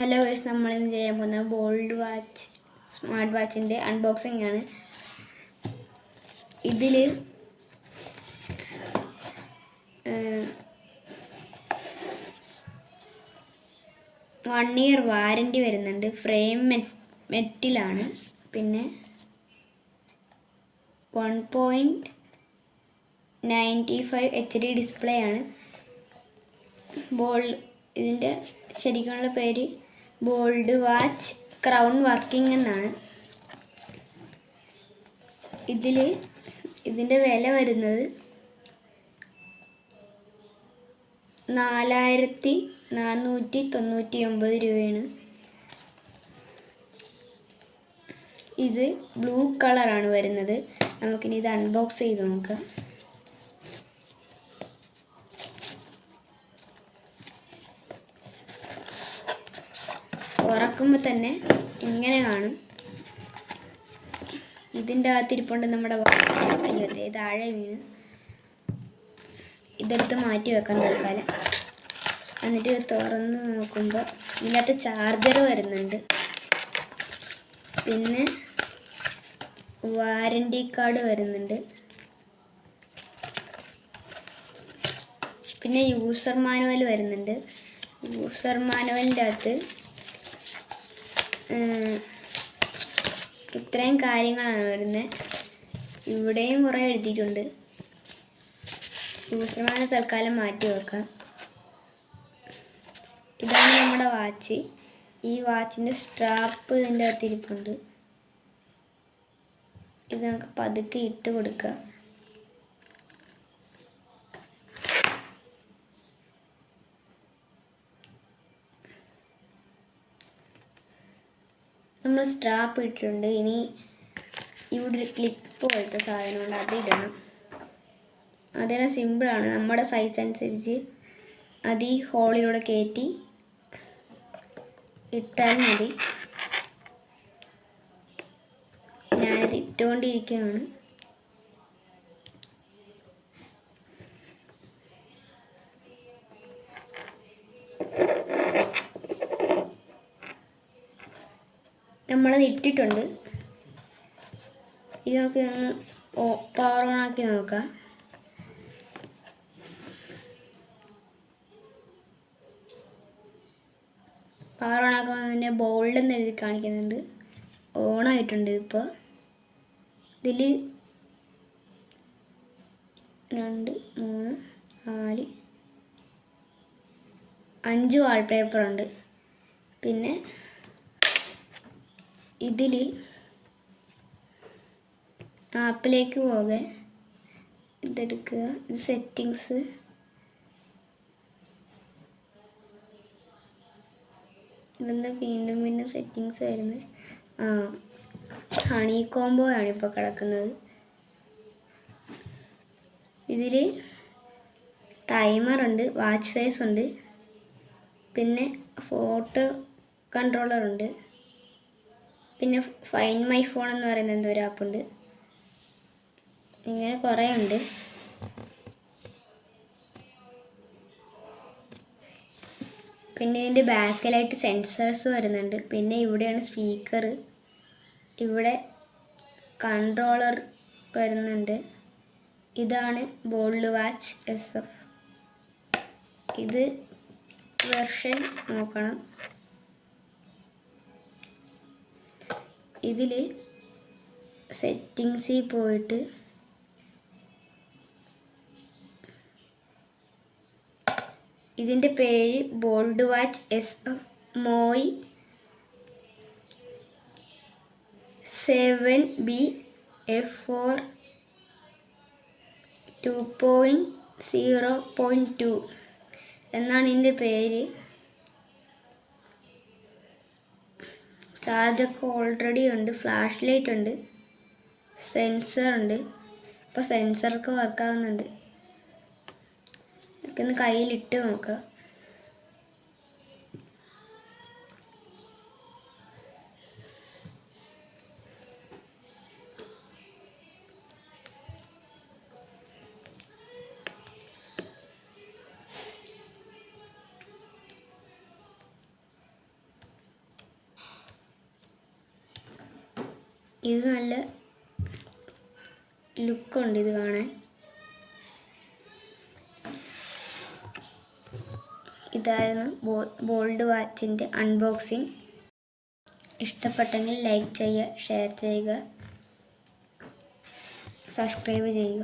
Hello guys, നമ്മളിന്ന് ചെയ്യാൻ പോകുന്നത് ബോൾഡ് വാച്ച് സ്മാർട്ട് വാച്ചിൻ്റെ അൺബോക്സിംഗ് ആണ്. ഇതിൽ 1 ഇയർ വാറൻറ്റി വരുന്നുണ്ട്. ഫ്രെയിം മെറ്റിലാണ്. പിന്നെ 1.95 HD ഡിസ്പ്ലേ ആണ്. ഇതിൻ്റെ ശരിക്കുള്ള പേര് ബോൾഡ് വാച്ച് ക്രൗൺ വർക്കിംഗ് എന്നാണ്. ഇതിൻ്റെ വില വരുന്നത് 4499 രൂപയാണ്. ഇത് ബ്ലൂ കളറാണ് വരുന്നത്. നമുക്കിനി ഇത് അൺബോക്സ് ചെയ്ത് നോക്കാം. തുറക്കുമ്പോൾ തന്നെ ഇങ്ങനെ കാണും. ഇതിൻ്റെ അകത്തിരിപ്പുണ്ട് നമ്മുടെ വാച്ച്. താഴെ വീണ് ഇതെടുത്ത് മാറ്റി വെക്കാൻ തൽക്കാലം. എന്നിട്ട് തുറന്ന് നോക്കുമ്പോൾ ഇതിനകത്ത് ചാർജർ വരുന്നുണ്ട്. പിന്നെ വാറൻറ്റി കാർഡ് വരുന്നുണ്ട്. പിന്നെ യൂസർ മാനുവൽ വരുന്നുണ്ട്. യൂസർ മാനുവലിൻ്റെ അകത്ത് ഇത്രയും കാര്യങ്ങളാണ് വരുന്നത്. ഇവിടെയും കുറേ എഴുതിയിട്ടുണ്ട്. യൂസർ മാനുവൽ തൽക്കാലം മാറ്റി വെക്കാം. ഇതാണ് നമ്മുടെ വാച്ച്. ഈ വാച്ചിൻ്റെ സ്ട്രാപ്പ് ഇതിൻ്റെ അകത്തിരിപ്പുണ്ട്. ഇത് നമുക്ക് പതുക്കെ ഇട്ട് കൊടുക്കാം. നമ്മൾ സ്ട്രാപ്പ് ഇട്ടിട്ടുണ്ട്. ഇനി ഇവിടെ ഒരു ക്ലിപ്പ് പോലത്തെ സാധനമുണ്ട്, അത് ഇടണം. അതിന് സിമ്പിളാണ്. നമ്മുടെ സൈസ് അനുസരിച്ച് അത് ഈ ഹോളിലൂടെ കയറ്റി ഇട്ടാൽ മതി. ഞാനത് ഇട്ടുകൊണ്ടിരിക്കുകയാണ്. നമ്മളത് ഇട്ടിട്ടുണ്ട്. ഇത് നമുക്ക് പവർ ഓൺ ആക്കി നോക്കാം. പവർ ഓൺ ആക്കുമ്പോൾ ബോൾഡ് എന്ന് എഴുതി കാണിക്കുന്നുണ്ട്. ഓണായിട്ടുണ്ട്. ഇപ്പോൾ ഇതിൽ 2 3 4 5 വാൾപേപ്പറുണ്ട്. പിന്നെ ഇതിൽ ആപ്പിലേക്ക് പോകെ ഇതെടുക്കുക. ഇത് സെറ്റിങ്സ്. ഇതെന്താ വീണ്ടും സെറ്റിങ്സ് വരുന്നത്? ഹണി കോംബോ ആണ് ഇപ്പോൾ കിടക്കുന്നത്. ഇതിൽ ടൈമറുണ്ട്, വാച്ച് ഫേസ് ഉണ്ട്, പിന്നെ ഫോട്ടോ കൺട്രോളറുണ്ട്, പിന്നെ ഫൈൻഡ് മൈ ഫോൺ എന്ന് പറയുന്ന എന്തോ ഒരു ആപ്പുണ്ട്. ഇങ്ങനെ കുറേ ഉണ്ട്. പിന്നെ ഇതിൻ്റെ ബാക്കിലായിട്ട് സെൻസേഴ്സ് വരുന്നുണ്ട്. പിന്നെ ഇവിടെയാണ് സ്പീക്കർ. ഇവിടെ കൺട്രോളർ വരുന്നുണ്ട്. ഇതാണ് ബോൾഡ് വാച്ച് SF. ഇത് വെർഷൻ നോക്കണം. ഇതിൽ സെറ്റിങ്സിൽ പോയിട്ട് ഇതിൻ്റെ പേര് bold watch SF MOI 7B F4 2.0.2 എന്നാണ് ഇതിൻ്റെ പേര്. ചാർജൊക്കെ ഓൾറെഡി ഉണ്ട്. ഫ്ലാഷ് ലൈറ്റ് ഉണ്ട്, സെൻസർ ഉണ്ട്. ഇപ്പോൾ സെൻസറൊക്കെ വർക്കാവുന്നുണ്ട്. ഇതൊക്കെ കയ്യിലിട്ട് നോക്കുക. ഇത് നല്ല ലുക്കുണ്ട് ഇത് കാണാൻ. ഇതായിരുന്നു ബോൾഡ് വാച്ചിൻ്റെ അൺബോക്സിങ്. ഇഷ്ടപ്പെട്ടെങ്കിൽ ലൈക്ക് ചെയ്യുക, ഷെയർ ചെയ്യുക, സബ്സ്ക്രൈബ് ചെയ്യുക.